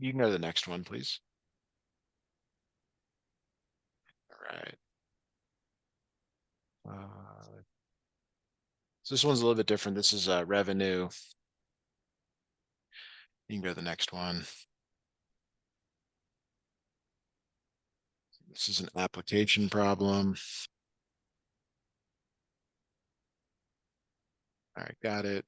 You can go to the next one, please. All right. So this one's a little bit different. This is revenue. You can go to the next one. This is an application problem. All right, got it.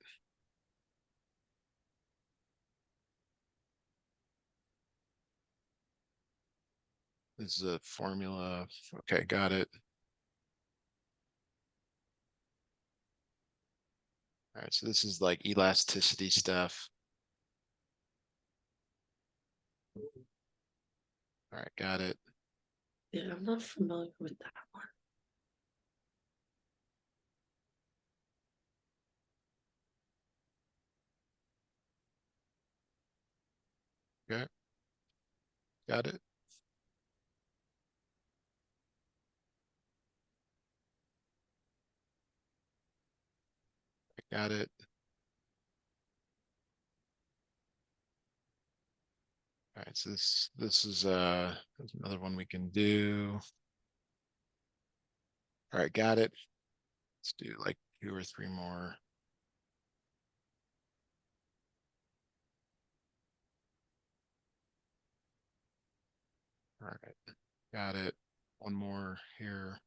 This is a formula. Okay, got it. All right, so this is like elasticity stuff. All right, got it. Yeah, I'm not familiar with that one. Okay, got it. Got it. All right, so this is there's another one we can do. All right, got it. Let's do like 2 or 3 more. All right, got it. One more here.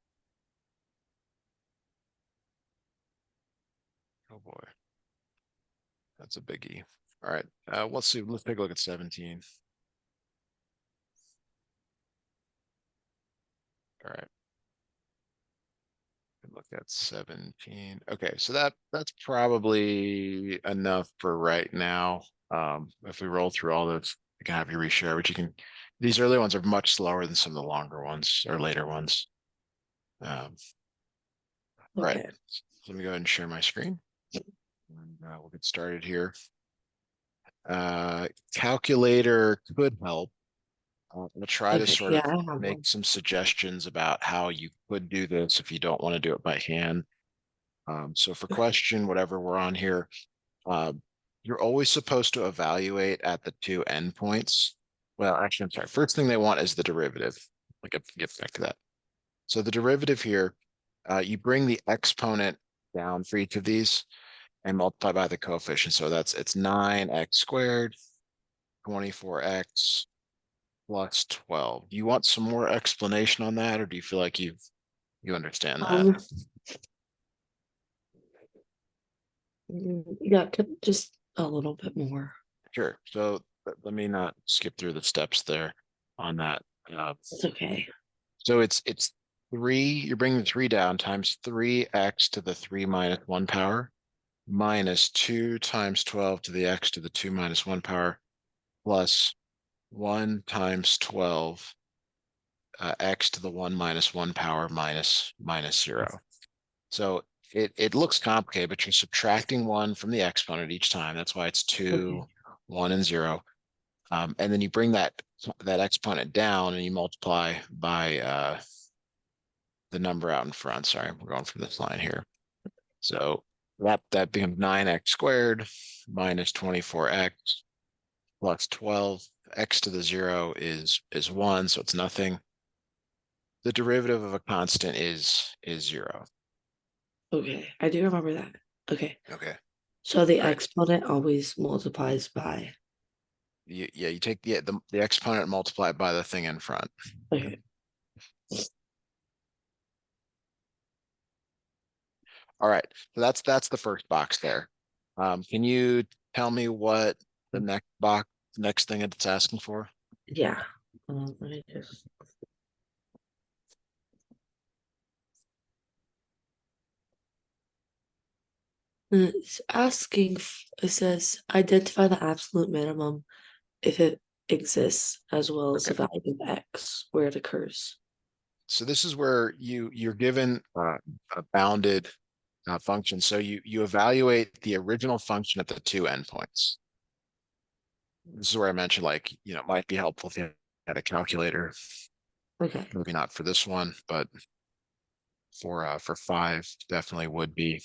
Oh boy, that's a biggie. All right, let's see. Let's take a look at 17. All right, look at 17. Okay, so that's probably enough for right now. If we roll through all those, I can have you reshare, but you can. These early ones are much slower than some of the longer ones or later ones. Um, all right, Okay. so let me go ahead and share my screen. And, we'll get started here. Calculator could help. I'm gonna try to Okay. sort Yeah, of I have make one. some suggestions about how you could do this if you don't want to do it by hand. So for Okay. question, whatever we're on here, uh, you're always supposed to evaluate at the 2 endpoints. Well, actually, I'm sorry. First thing they want is the derivative. Like, get back to that. So the derivative here, you bring the exponent down for each of these and multiply by the coefficient. So it's 9x squared, 24x plus 12. Do you want some more explanation on that, or do you feel like you understand that? Um, yeah, just a little bit more. Sure. So let me not skip through the steps there on that. Uh, It's okay. so it's 3, you're bringing the 3 down times 3x to the 3 minus 1 power minus 2 times 12 to the x to the 2 minus 1 power plus 1 times 12 x to the 1 minus 1 power minus 0. So it looks complicated, but you're subtracting 1 from the exponent each time. That's why it's 2, Okay. 1, and 0. And then you bring that exponent down and you multiply by the number out in front. Sorry, we're going from this line here. So that becomes 9x squared minus 24x plus 12. X to the 0 is 1, so it's nothing. The derivative of a constant is 0. Okay. I do remember that. Okay. Okay. So the All right. exponent always multiplies by. Yeah, you take the exponent multiplied by the thing in front. Okay. All right. So that's the first box there. Can you tell me what the next thing it's asking for? Yeah. Let me just. It's asking. It says identify the absolute minimum if it exists, as well as the Okay. value of x where it occurs. So this is where you're given a bounded function. So you evaluate the original function at the 2 endpoints. This is where I mentioned, like, it might be helpful if you had a calculator. Okay. Maybe not for this one, but for 5 definitely would be.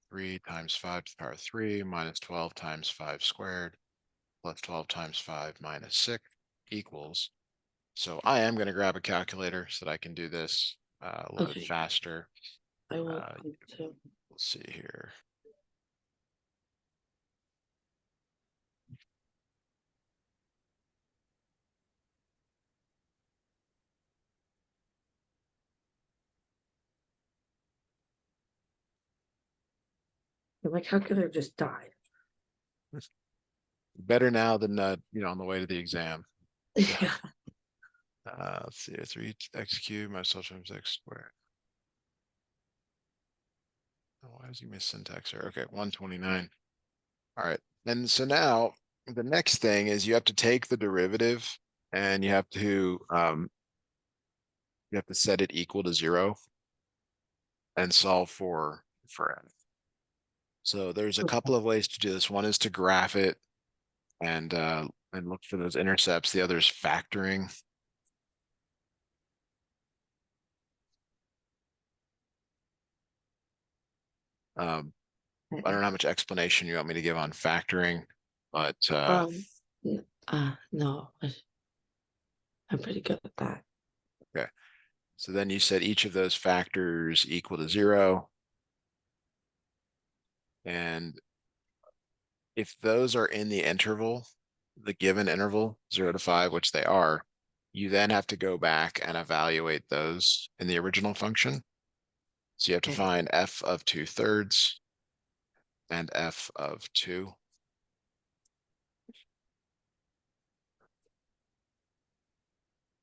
3 times 5 to the power 3 minus 12 times 5 squared plus 12 times 5 minus 6 equals. So I am going to grab a calculator so that I can do this a little bit Okay, faster. I will Uh, too. let's see here. My calculator just died. Better now than on the way to the exam. So Yeah. let's see, 3x cubed minus 12 times x squared. Oh, why does he miss syntax here? Okay, 129. All right. And so now the next thing is you have to take the derivative and you have to set it equal to 0 and solve for n. So there's a couple of ways to do this. One is to graph it and look for those intercepts. The other is factoring. Um, I don't know how much explanation you want me to give on factoring, but No, I'm pretty good at that. okay. So then you set each of those factors equal to 0. And if those are in the interval, the given interval, 0 to 5, which they are, you then have to go back and evaluate those in the original function. So you have to Okay. find f of 2/3 and f of 2.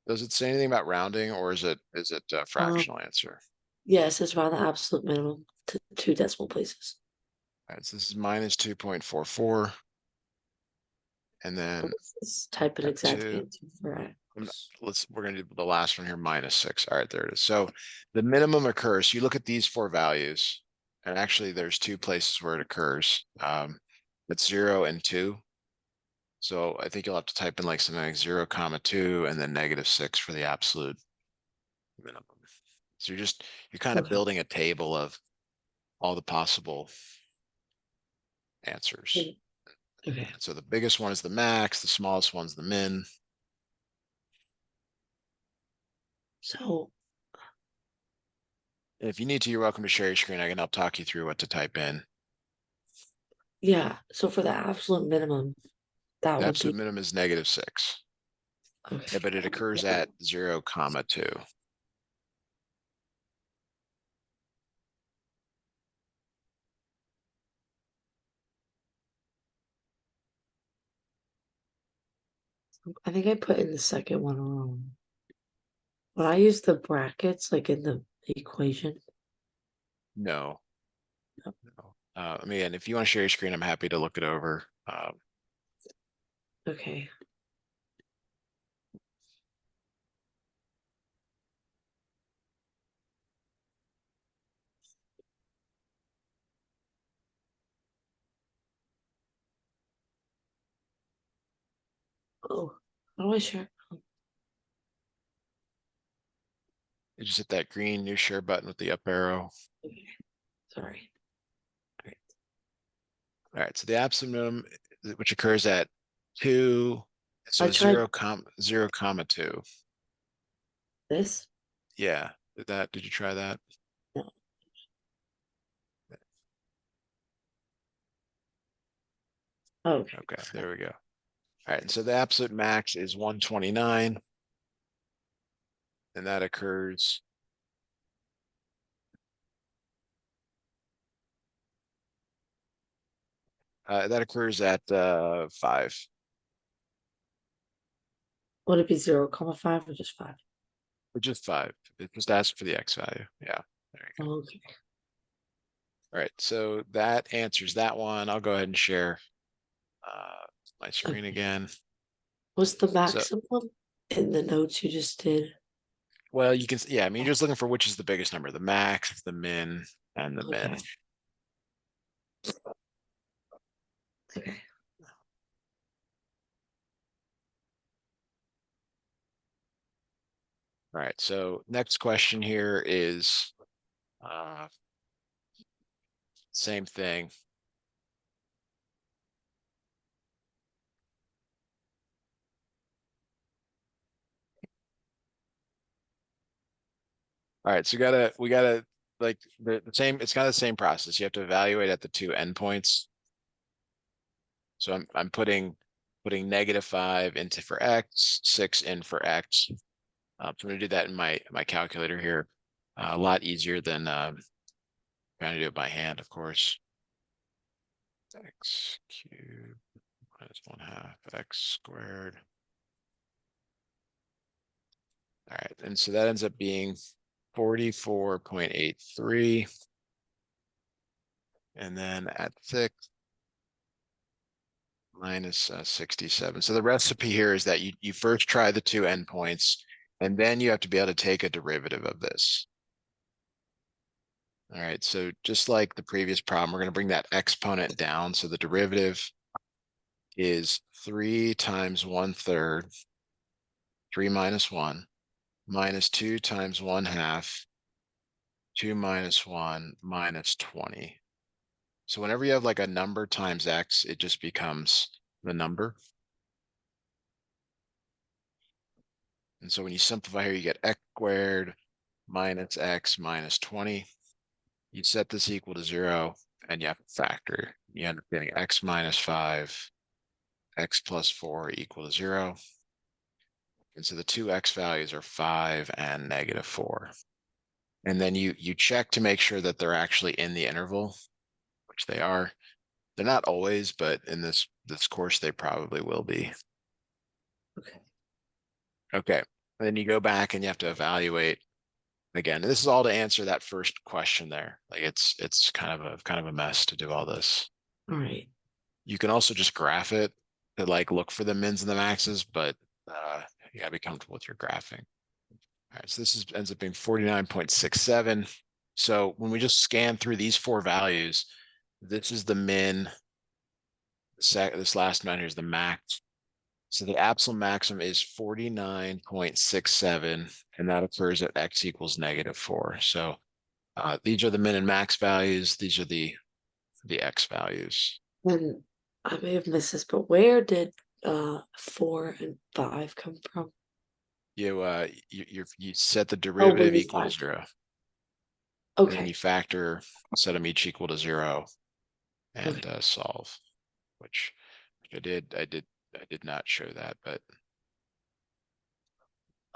Does it say anything about rounding, or is it a Um, fractional answer? yeah, it says around the absolute minimum to 2 decimal places. All right, so this is minus 2.44, and So then let's type an at exact 2. answer for X. We're gonna do the last one here, minus 6. All right, there it is. So the minimum occurs. You look at these four values, and actually there's two places where it occurs. It's 0 and 2. So I think you'll have to type in like something like 0, comma 2, and then -6 for the absolute minimum. So you're kind of Okay. building a table of all the possible answers. Okay. So the biggest one is the max, the smallest one's the min. So And if you need to, you're welcome to share your screen. I can help talk you through what to type in. yeah, so for the absolute minimum, that The would absolute be minimum is -6. Yeah, okay. but it occurs at 0, comma 2. I think I put in the second one wrong. When I use the brackets, like in the equation. No, No. no. I mean, if you want to share your screen, I'm happy to look it over. Okay. Oh, how do I share? You just hit that green new share button with the up arrow. Okay. Sorry. All right. All right, so the absolute minimum, which occurs at 2, I so tried 0, comma 2. this. Yeah, did you try that? No. Okay. Okay, there we go. All right, and so the absolute max is 129, and that occurs at 5. Would it be 0, 5 or just 5? Or just 5. It just asks for the x value. Yeah, there you go. Okay. All right, so that answers that one. I'll go ahead and share my screen Okay. again. What's the So, maximum in the notes you just did? well, you can, yeah, I mean, you're just looking for which is the biggest number, the max, the min, and the min. Okay. Okay. All right, so next question here is uh, same thing. All right, so we gotta like the same, it's kind of the same process. You have to evaluate at the two endpoints. So I'm putting -5 into for X, 6 in for X. So I'm gonna do that in my calculator here. A lot easier than trying to do it by hand, of course. X cubed minus 1/2 X squared. All right, and so that ends up being 44.83. And then at 6 minus 67. So the recipe here is that you first try the two endpoints, and then you have to be able to take a derivative of this. All right, so just like the previous problem, we're going to bring that exponent down. So the derivative is 3 times 1/3, 3 minus 1, minus 2 times 1/2, 2 minus 1, minus 20. So whenever you have like a number times x, it just becomes the number. And so when you simplify here, you get x squared minus x minus 20. You set this equal to 0, and you have to factor. You end up getting x minus 5, x plus 4 equal to 0. And so the two x values are 5 and -4. And then you check to make sure that they're actually in the interval, which they are. They're not always, but in this course, they probably will be. Okay. Okay. And then you go back and you have to evaluate again. And this is all to answer that first question there. Like it's kind of a mess to do all this. All right. You can also just graph it to like look for the mins and the maxes, but you gotta be comfortable with your graphing. All right, so ends up being 49.67. So when we just scan through these four values, this is the min. This last amount here is the max. So the absolute maximum is 49.67, and that occurs at x equals -4. So these are the min and max values. These are the x values. And I may have missed this, but where did 4 and 5 come from? You set the Oh, when derivative you equals factor. 0, and then you Okay. factor, set them each equal to 0, Okay. and solve. Which I did not show that, but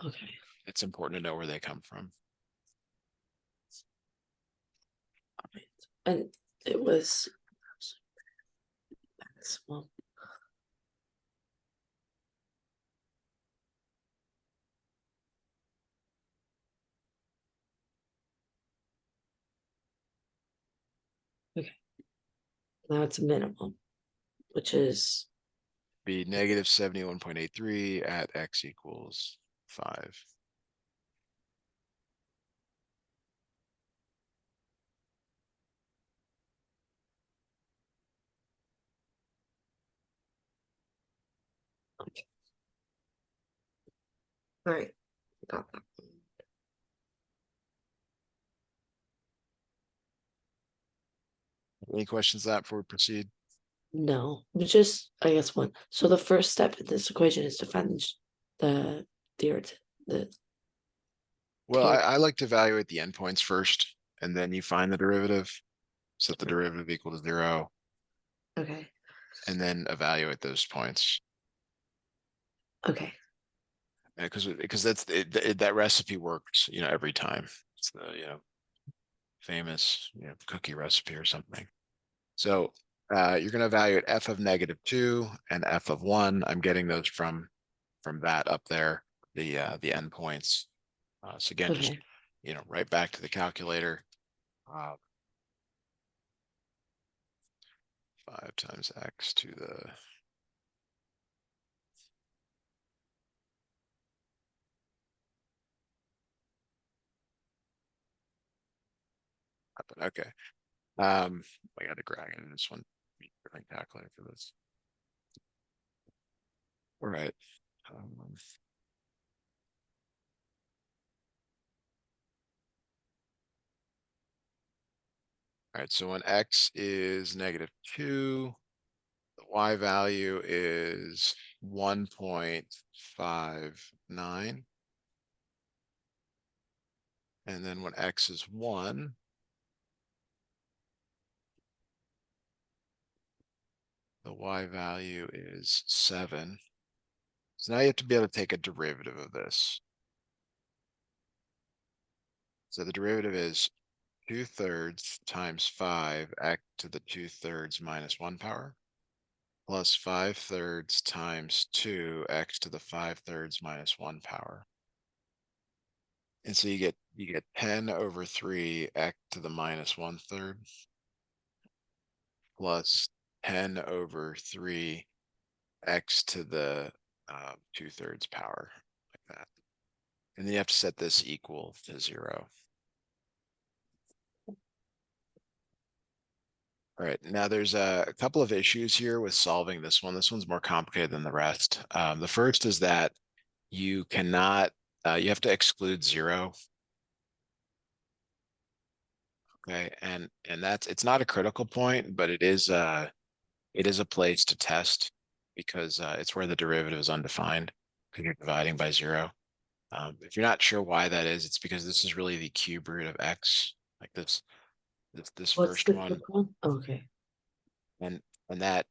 Okay. it's important to know where they come from. All right. And it was maximum. Okay. Now it's a minimum, which is Be -71.83 at x equals 5. okay. All right. Got that. Any questions on that before we proceed? No, but just I guess one. So the first step in this equation is to find the Well, tangent. I like to evaluate the endpoints first, and then you find the derivative, set the derivative equal to 0, Okay. and then evaluate those points. Okay. Because that recipe works, every time. It's the, famous, cookie recipe or something. So you're going to evaluate f of -2 and f of 1. I'm getting those from that up there, the endpoints. So again, just Okay. right back to the calculator. 5 times x to the okay. I got to grab in this one. Different calculator for this. All right. Um, all right. So when x is -2, the y value is 1.59. And then when x is 1, the y value is 7. So now you have to be able to take a derivative of this. So the derivative is 2/3 times 5 x to the 2/3 minus 1 power plus 5/3 times 2 x to the 5/3 minus 1 power. And so you get 10 over 3 x to the minus 1/3 plus 10 over 3 x to the 2/3 power, like that. And then you have to set this equal to 0. All right, now there's a couple of issues here with solving this one. This one's more complicated than the rest. The first is that you cannot, you have to exclude 0. Okay, and it's not a critical point, but it is a place to test because it's where the derivative is undefined because you're dividing by 0. If you're not sure why that is, it's because this is really the cube root of x, like this What's first the one, quick one? Okay. and that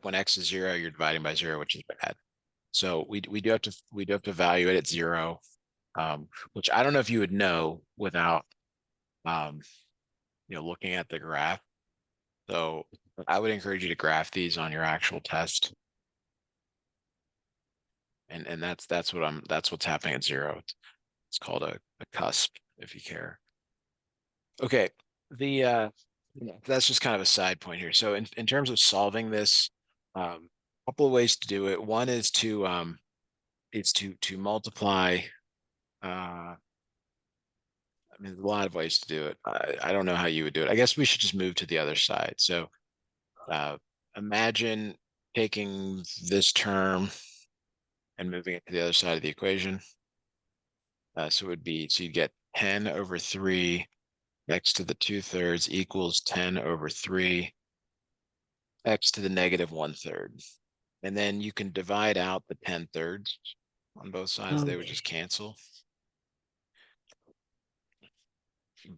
when x is 0, you're dividing by 0, which is bad. So we do have to value it at 0, which I don't know if you would know without um, looking at the graph. So I would encourage you to graph these on your actual test. And that's what's happening at 0. It's called a cusp, if you care. Okay, the that's just kind of a side point here. So in terms of solving this, a couple of ways to do it. One is to multiply. I mean, there's a lot of ways to do it. I don't know how you would do it. I guess we should just move to the other side. So imagine taking this term and moving it to the other side of the equation. So you'd get 10 over 3 x to the 2/3 equals 10 over 3 x to the negative 1/3. And then you can divide out the 10/3 on both sides. They would just Okay. cancel.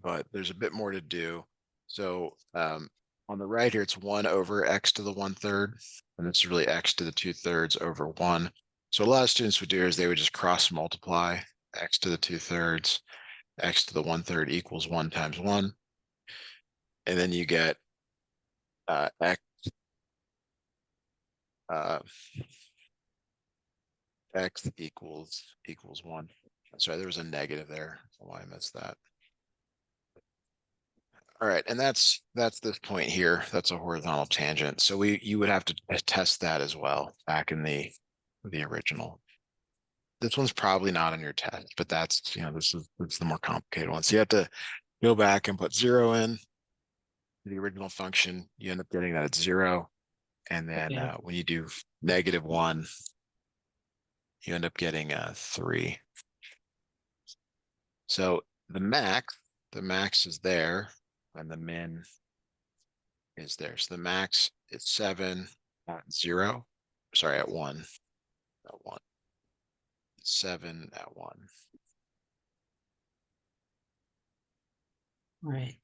But there's a bit more to do. So on the right here, it's 1 over x to the 1/3, and it's really x to the 2/3 over 1. So a lot of students would do is they would just cross multiply x to the 2/3, x to the 1/3 equals 1 times 1. And then you get x, uh, x equals 1. Sorry, there was a negative there. Why I missed that. All right, and that's this point here. That's a horizontal tangent. So you would have to test that as well back in the original. This one's probably not on your test, but that's this is the more complicated one. So you have to go back and put 0 in the original function. You end up getting that at 0, and then Okay. when you do -1, you end up getting 3. So the max is there, and the min is there. So the max is 7 at 0. Sorry, at 1. At 1. 7 at 1. All right.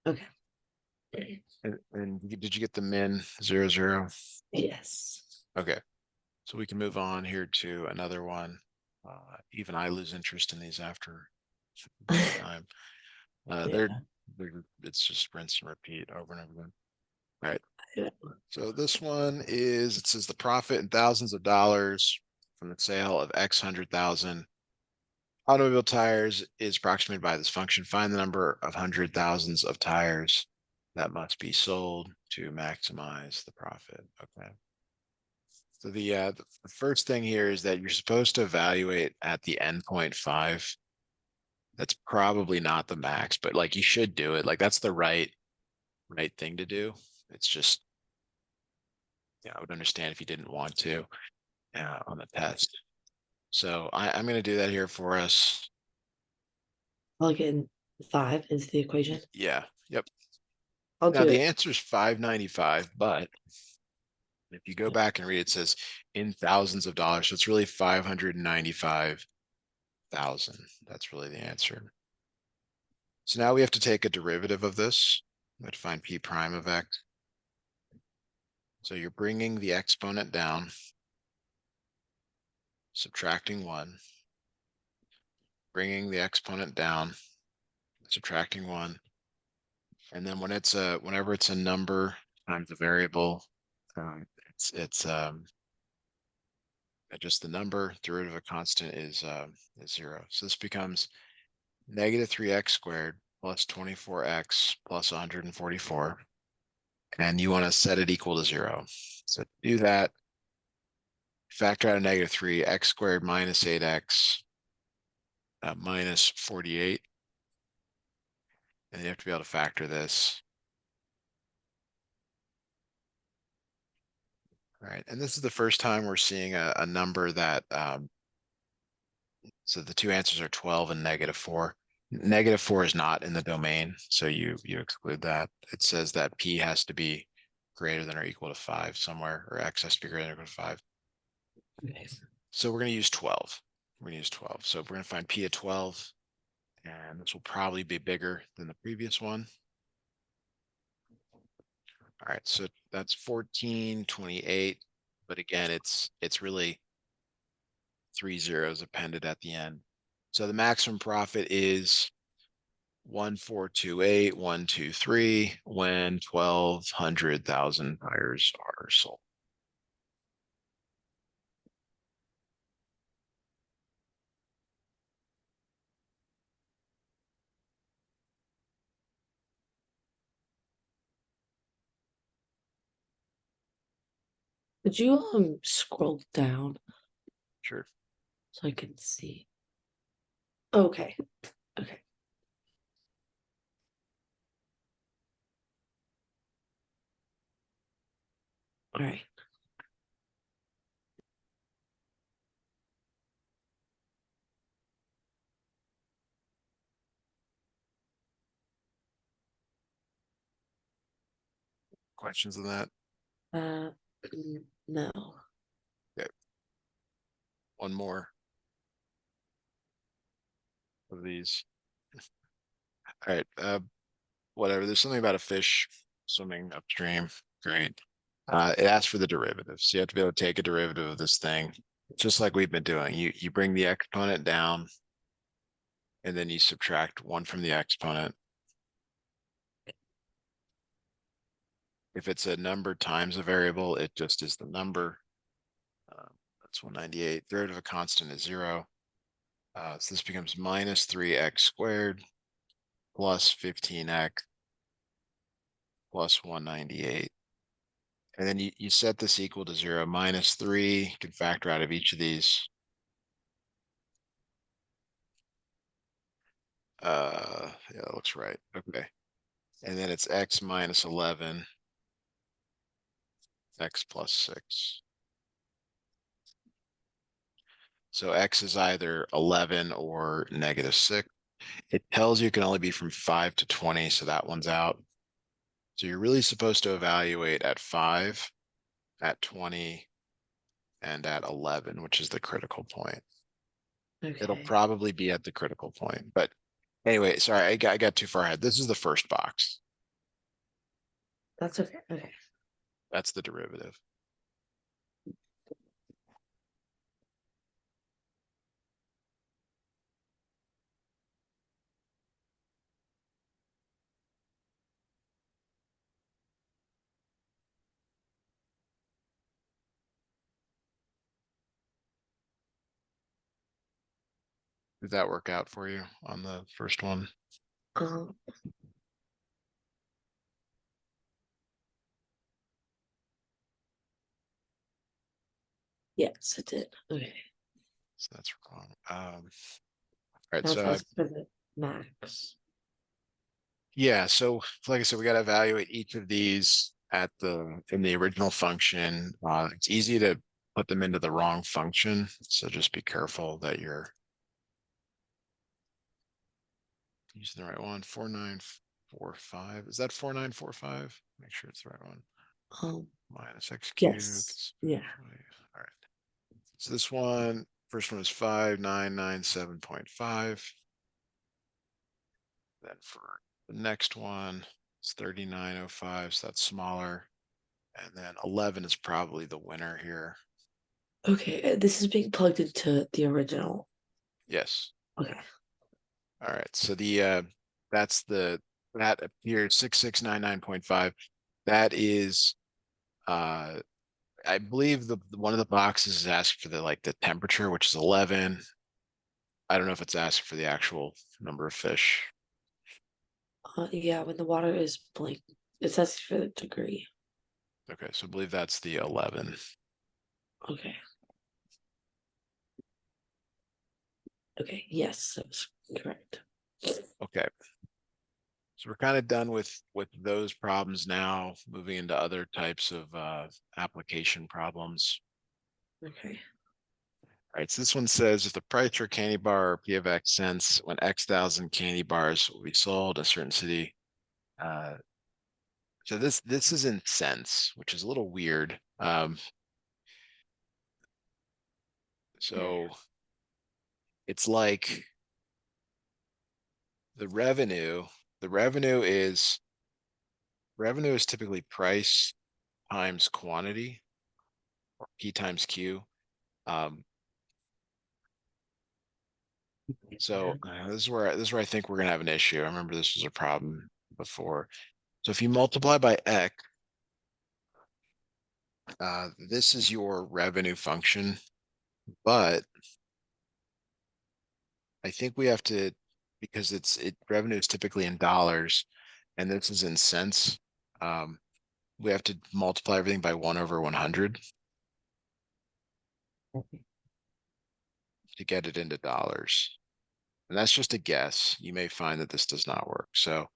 Okay. And did you get the min 0, 0? Yes. Okay. So we can move on here to another one. Even I lose interest in these after a bit of time. Yeah. It's just rinse and repeat over and over again. All right. Yeah. So this one it says the profit in thousands of dollars from the sale of X 100,000 automobile tires is approximated by this function. Find the number of hundred thousands of tires that must be sold to maximize the profit. Okay. So the first thing here is that you're supposed to evaluate at the endpoint 5. That's probably not the max, but like you should do it. Like that's the right thing to do. It's just I would understand if you didn't want to on the test. So I'm going to do that here for us. Plug in 5 into the equation. Yeah. Yep. I'll Now do the it. answer is 595, but if you go back and read, it says in thousands of dollars. So it's really 595,000. That's really the answer. So now we have to take a derivative of this. We have to find p prime of x. So you're bringing the exponent down, subtracting 1, bringing the exponent down, subtracting 1, and then when whenever it's a number times a variable, it's just the number. Derivative of a constant is 0. So this becomes negative 3x squared plus 24x plus 144, and you want to set it equal to 0. So to do that, factor out a negative 3, x squared minus 8x minus 48, and you have to be able to factor this. All right, and this is the first time we're seeing a number that, so the two answers are 12 and negative 4. Negative 4 is not in the domain, so you exclude that. It says that p has to be greater than or equal to 5 somewhere, or x has to be greater than or equal to 5. Okay. So we're going to use 12. We're going to use 12. So we're going to find p at 12, and this will probably be bigger than the previous one. All right, so that's 1428, but again, it's really 3 zeros appended at the end. So the maximum profit is 1428123 when 1,200,000 tires are sold. Could you scroll down Sure. so I can see? Okay. Okay. All right. Questions on that? Uh, no. Okay. One more of these. All right. Whatever. There's something about a fish swimming upstream. Great. It asks for the derivative. So you have to be able to take a derivative of this thing, just like we've been doing. You bring the exponent down, and then you subtract 1 from the exponent. If it's a number times a variable, it just is the number. That's 198. Derivative of a constant is 0. So this becomes minus 3x squared plus 15x plus 198. And then you set this equal to 0, minus 3. You can factor out of each of these. Yeah, that looks right. Okay. And then it's x minus 11, x plus 6. So x is either 11 or negative 6. It tells you it can only be from 5 to 20, so that one's out. So you're really supposed to evaluate at 5, at 20, and at 11, which is the critical point. It'll Okay. probably be at the critical point. But anyway, sorry, I got too far ahead. This is the first box. That's okay. Okay. That's the derivative. Did that work out for you on the first one? Um, yes, it did. Okay. So that's wrong. All right, Now it's so asking for the max. yeah, so like I said, we got to evaluate each of these at in the original function. It's easy to put them into the wrong function, so just be careful that you're using the right one. 49. 4945. Is that 4945? Make sure it's the right one. Um, Minus x cubed. yes. Yeah. All right. So this one, first one is 5997.5. Then for the next one, it's 3905, so that's smaller. And then 11 is probably the winner here. Okay, this is being plugged into the original. Yes. Okay. All right. So that's that appears 6699.5. That is I believe one of the boxes is asked for the temperature, which is 11. I don't know if it's asked for the actual number of fish. Yeah, when the water is blank, it says for the degree. Okay, so I believe that's the 11. Okay. Okay, yes, that was correct. Okay. So we're kind of done with those problems now, moving into other types of application problems. Okay. All right, so this one says if the price for a candy bar or P of X cents when X thousand candy bars will be sold in a certain city. So this is in cents, which is a little weird. So it's like the revenue, the revenue is typically price times quantity or P times Q. Um, so this is where I think we're gonna have an issue. I remember this was a problem before. So if you multiply by X, this is your revenue function, but I think we have to, because revenue is typically in dollars and this is in cents. Um, we have to multiply everything by 1/100 to get it into dollars. And that's just a guess. You may find that this does not work. So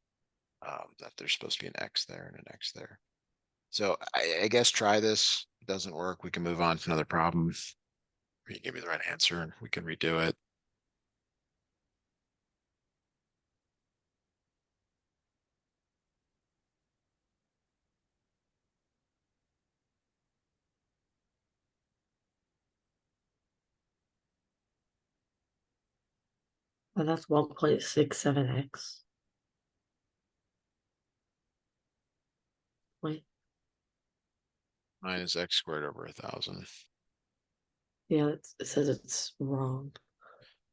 that there's supposed to be an X there and an X there. So I guess try this. If it doesn't work, we can move on to another problem. Or you give me the right answer and we can redo it. And that's 1.67x. Wait, Minus X squared over 1,000. yeah, it says it's wrong.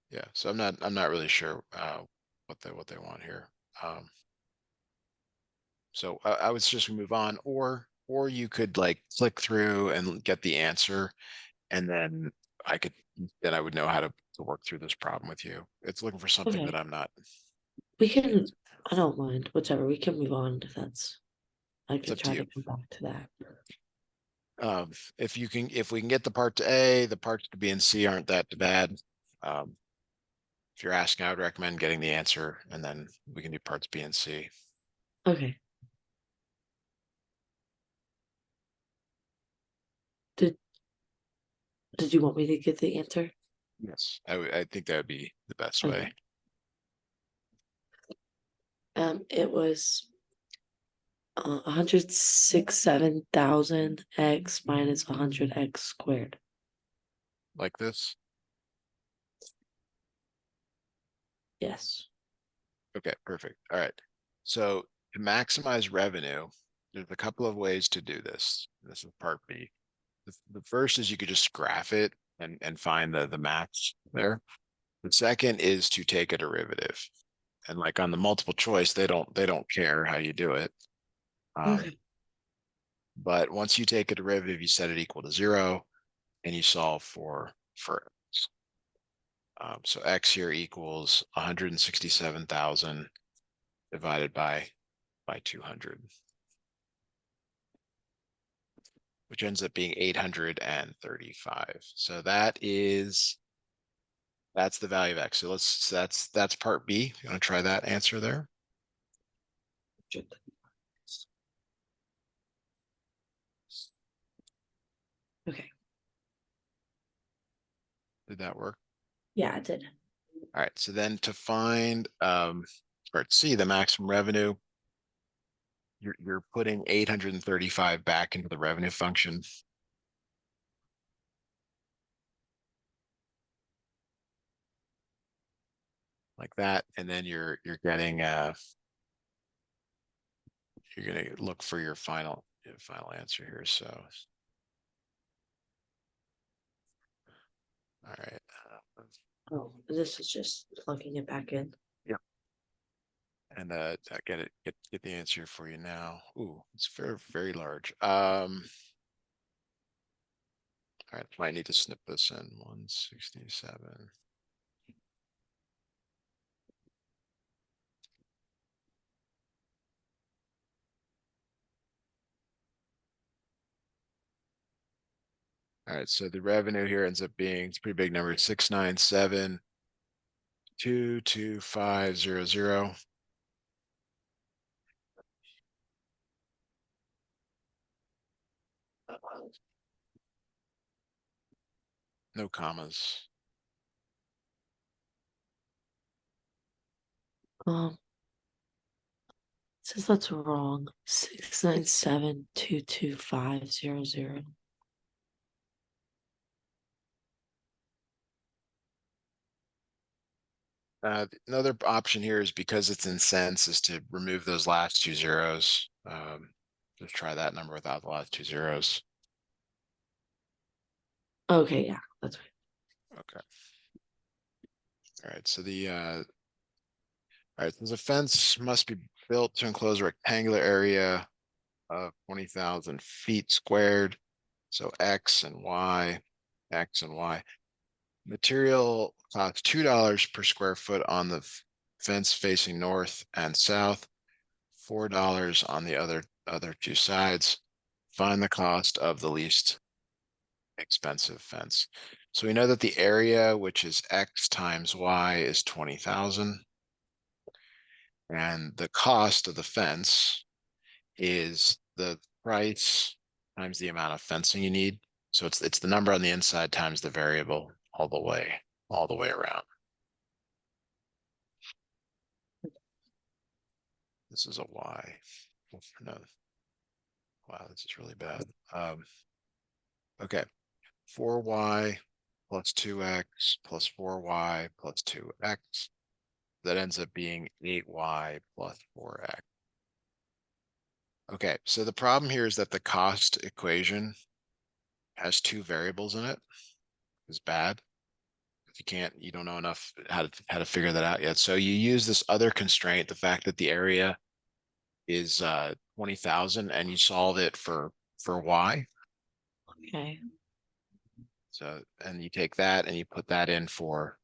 Yeah. So I'm not really sure what they want here. So I would suggest we move on, or you could like click through and get the answer, and then I could then I would know how to work through this problem with you. It's looking for something that Okay, I'm not. we can, I don't mind, whichever, we can move on if that's, I It's could up to try you. to come back to that. If we can get the part to A, the parts to B and C aren't that bad. Um, if you're asking, I would recommend getting the answer, and then we can do parts B and C. Okay. Did did you want me to get the answer? Yes, I think that would be the best way. Okay. It was 167,000 x minus 100x squared. Like this. Yes. Okay, perfect. All right. So to maximize revenue, there's a couple of ways to do this. This is part B. The first is you could just graph it and find the max there. The second is to take a derivative. And like on the multiple choice, they don't care how you do it. Um, Okay. but once you take a derivative, you set it equal to 0 and you solve for X. So X here equals 167,000 divided by 200, which ends up being 835. So that's the value of X. So that's part B. You want to try that answer there? Okay. Did that work? Yeah, it did. All right. So then to find part C, the maximum revenue, you're putting 835 back into the revenue function. Like that, and then you're getting you're gonna look for your final answer here. So all right. Oh, this is just plugging it back in. Yep. And I get the answer for you now. Ooh, it's very, very large. All right, might need to snip this in 167. All right, so the revenue here ends up being, it's a pretty big number, 697,22500. No commas. Um, it says that's wrong. 697-22500. Another option here is because it's in cents is to remove those last two zeros. Just try that number without the last two zeros. Okay, yeah, that's right. Okay. All right, so all right, so the fence must be built to enclose a rectangular area of 20,000 feet squared. So X and Y, X and Y. Material costs $2 per square foot on the fence facing north and south, $4 on the other two sides. Find the cost of the least expensive fence. So we know that the area, which is X times Y, is 20,000. And the cost of the fence is the price times the amount of fencing you need. So it's the number on the inside times the variable all the way around. This is a Y. No. Wow, this is really bad. Okay. 4y plus 2x plus 4y plus 2x. That ends up being 8y plus 4x. Okay, so the problem here is that the cost equation has two variables in it. Is bad. You don't know enough how to figure that out yet. So you use this other constraint, the fact that the area is 20,000, and you solve it for y. Okay. So, and you take that and you put that in for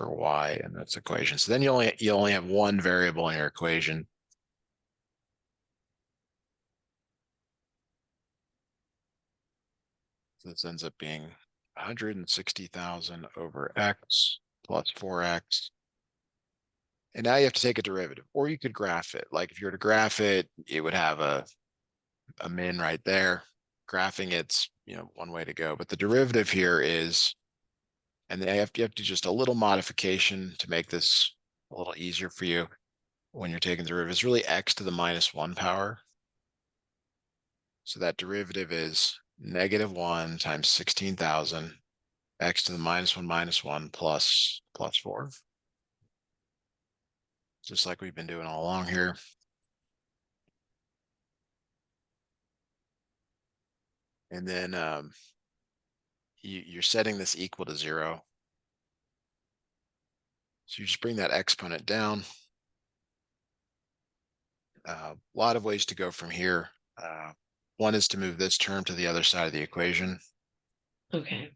y in this equation. So then you only have one variable in your equation. So this ends up being 160,000 over x plus 4x. And now you have to take a derivative, or you could graph it. Like if you were to graph it, it would have a min right there. Graphing it's, one way to go. But the derivative here is, and you have to just a little modification to make this a little easier for you when you're taking the derivative. It's really x to the -1 power. So that derivative is -1 times 16,000, x to the -1 plus 4. Just like we've been doing all along here. And then you're setting this equal to 0. So you just bring that exponent down. A lot of ways to go from here. One is to move this term to the other side of the equation. Okay.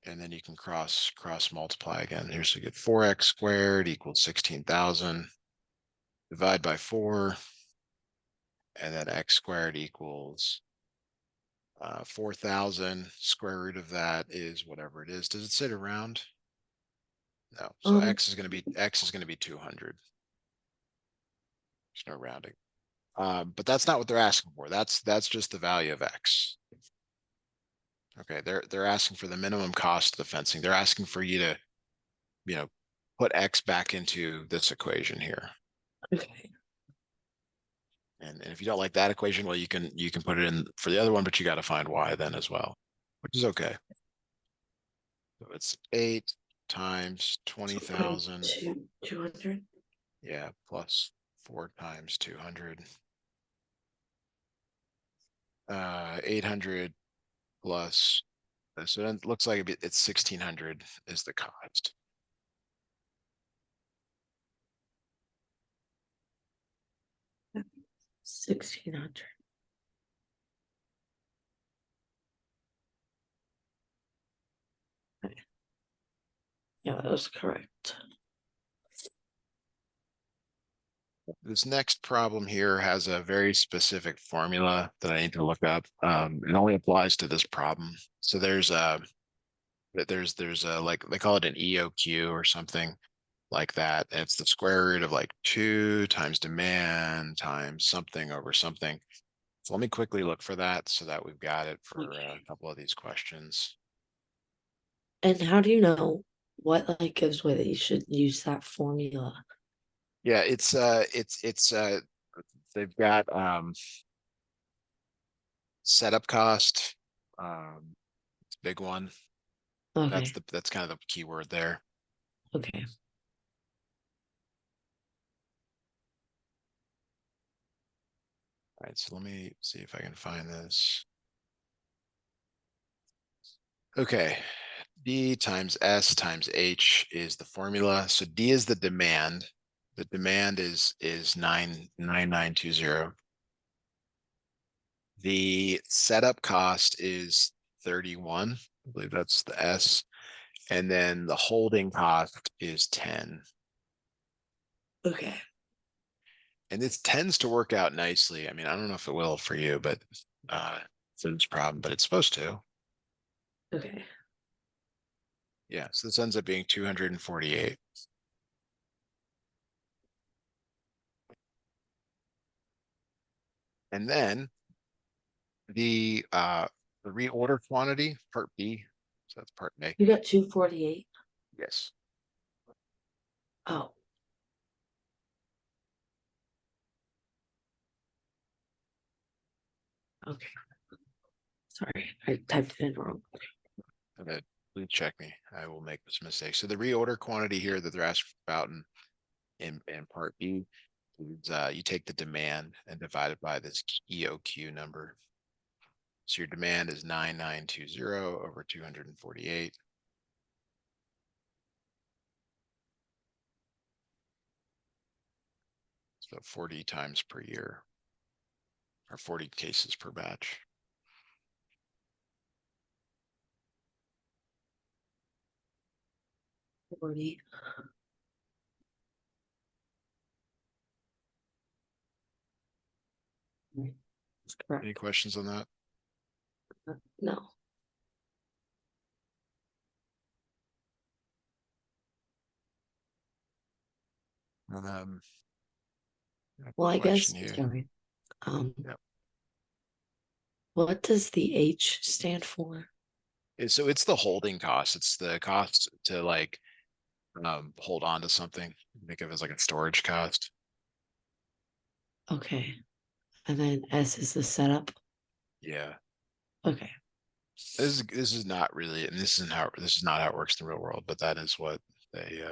And then you can cross multiply again. Here, so you get 4x squared equals 16,000. Divide by 4. And then x squared equals 4,000. Square root of that is whatever it is. Does it sit around? No. So Um, x is going to be 200. There's no rounding. But that's not what they're asking for. That's just the value of x. Okay, they're asking for the minimum cost of the fencing. They're asking for you to, put x back into this equation here. okay. And if you don't like that equation, well, you can put it in for the other one, but you got to find y then as well, which is okay. So it's 8 times 20,000. 200. Yeah, plus 4 times 200. 800 plus, so then it looks like it's 1,600 is the cost. $1,600. Okay. Yeah, that was correct. This next problem here has a very specific formula that I need to look up. It only applies to this problem. So there's a like they call it an EOQ or something like that. And it's the square root of like 2 times demand times something over something. So let me quickly look for that so that we've got it for a Okay. couple of these questions. And how do you know what like gives way that you should use that formula? Yeah, they've got setup cost. It's a big one. Okay. That's kind of the key word there. Okay. All right, so let me see if I can find this. Okay, D times S times H is the formula. So D is the demand. The demand is 99920. The setup cost is 31. I believe that's the S. And then the holding cost is 10. Okay. And this tends to work out nicely. I mean, I don't know if it will for you, but it's a problem, but it's supposed to. Okay. Yeah, so this ends up being 248. And then the reorder quantity, part B. So that's part A. You got 248. Yes. Oh, okay. Sorry, I typed it in wrong. Okay, please check me. I will make this mistake. So the reorder quantity here that they're asking about in part B is you take the demand and divide it by this EOQ number. So your demand is 9920 over 248. So 40 times per year, or 40 cases per batch. 40. Right. That's Any correct. questions on that? No. Um, a Well, I question guess, here. sorry. Um, Yep. what does the H stand for? So it's the holding cost. It's the cost to like hold on to something. Think of it as like a storage cost. Okay. And then S is the setup. Yeah. Okay. This is not really, and this is not how it works in the real world, but that is what they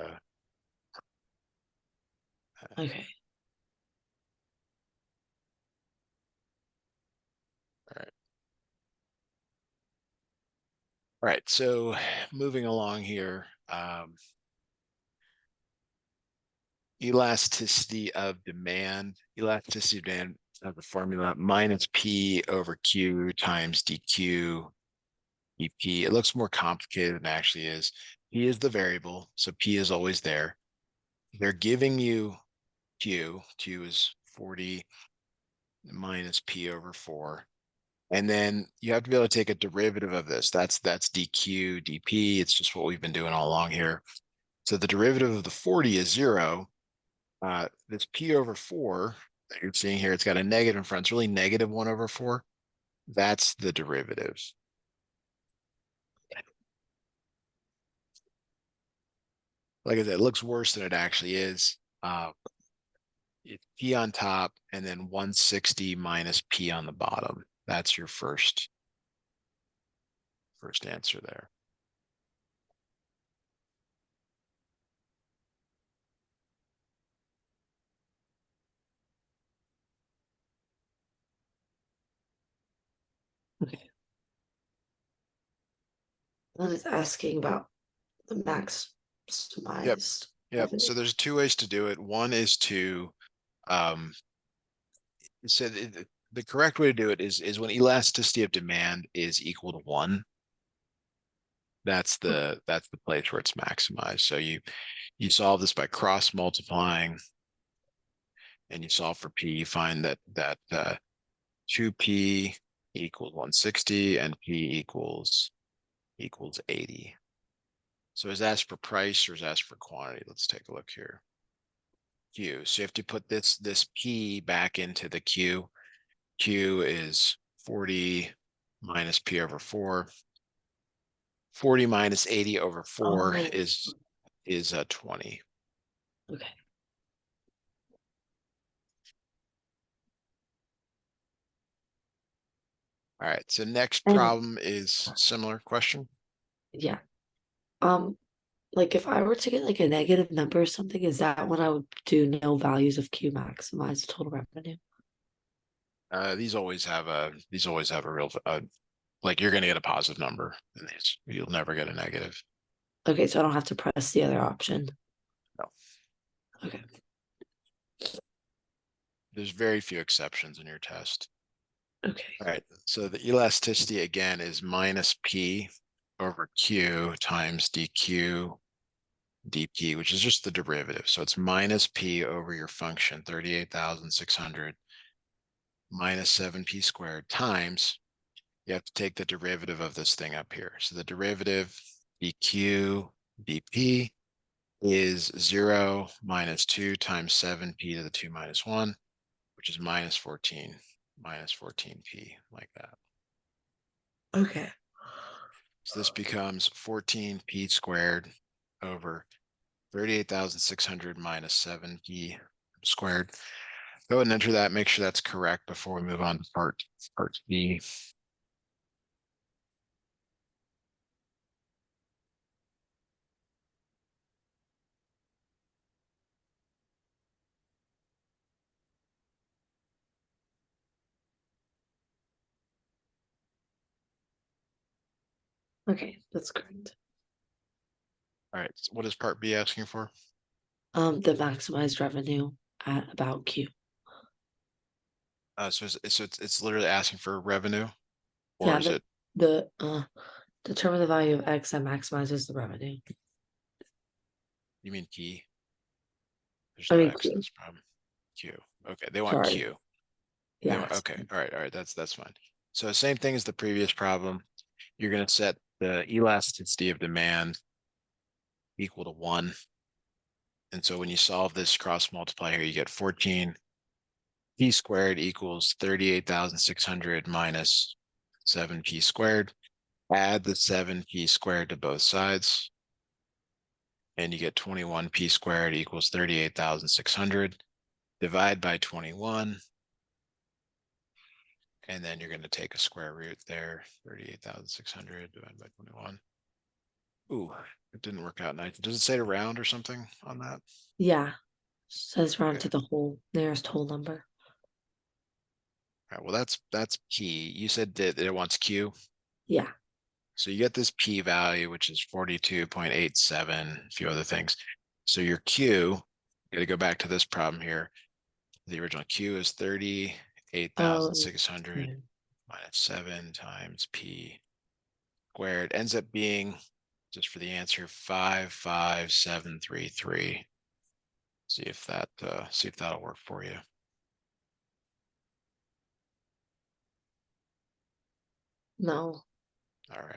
Okay. all right. All right, so moving along here, elasticity of demand of the formula minus P over Q times dq dp. It looks more complicated than it actually is. P is the variable, so P is always there. They're giving you Q is 40 minus P over 4. And then you have to be able to take a derivative of this. That's dq dp. It's just what we've been doing all along here. So the derivative of the 40 is 0. This P over 4 that you're seeing here, it's got a negative in front. It's really negative 1 over 4. That's the derivative. Like I said, it looks worse than it actually is. It's P on top and then 160 minus P on the bottom. That's your first answer there. Okay. Then it's asking about the Yep. maximized Yep. revenue. So there's two ways to do it. One is to um so the correct way to do it is when elasticity of demand is equal to 1. That's the place where it's maximized. So you solve this by cross multiplying and you solve for P, you find that 2P equals 160 and P equals 80. So is asked for price or is asked for quantity? Let's take a look here. Q. So you have to put this P back into the Q. Q is 40 minus P over 4. 40 minus 80 over 4 Oh, is 20. okay. All right. So next And problem is similar question. yeah, um, like if I were to get like a negative number or something, is that when I would do no values of Q maximize total revenue? These always have a real like you're gonna get a positive number in these. You'll never get a negative. Okay, so I don't have to press the other option. No. Okay. There's very few exceptions in your test. Okay. All right. So the elasticity again is minus P over Q times dq dp, which is just the derivative. So it's minus P over your function, 38,600 minus 7P squared times, you have to take the derivative of this thing up here. So the derivative dq dp is 0 minus 2 times 7P to the 2 minus 1, which is minus 14P, like that. Okay. So this becomes 14P squared over 38,600 minus 7P squared. Go ahead and enter that. Make sure that's correct before we move on to part B. Okay, that's correct. All right. So what is part B asking for? The maximized revenue at about Q. So it's literally asking for revenue, or Yeah, is it? the determine the value of X that maximizes the revenue. You mean P? There's I no mean X in Q. this problem. Q. Okay, they want Sorry. Q. They want, Yes. okay. All right. That's fine. So same thing as the previous problem. You're going to set the elasticity of demand equal to 1. And so when you solve this cross multiply here, you get 14 P squared equals 38,600 minus 7P squared. Add the 7P squared to both sides. And you get 21P squared equals 38,600. Divide by 21. And then you're going to take a square root there. 38,600 divided by 21. Ooh, it didn't work out nice. Does it say to round or something on that? Yeah. Says round Okay. to the whole nearest whole number. All right. Well, that's P. You said that it wants Q. Yeah. So you get this P value, which is 42.87, a few other things. So your Q, got to go back to this problem here. The original Q is Oh, 38,600 okay. minus 7 times P squared ends up being, just for the answer, 55733. See if that'll work for you. No. All right.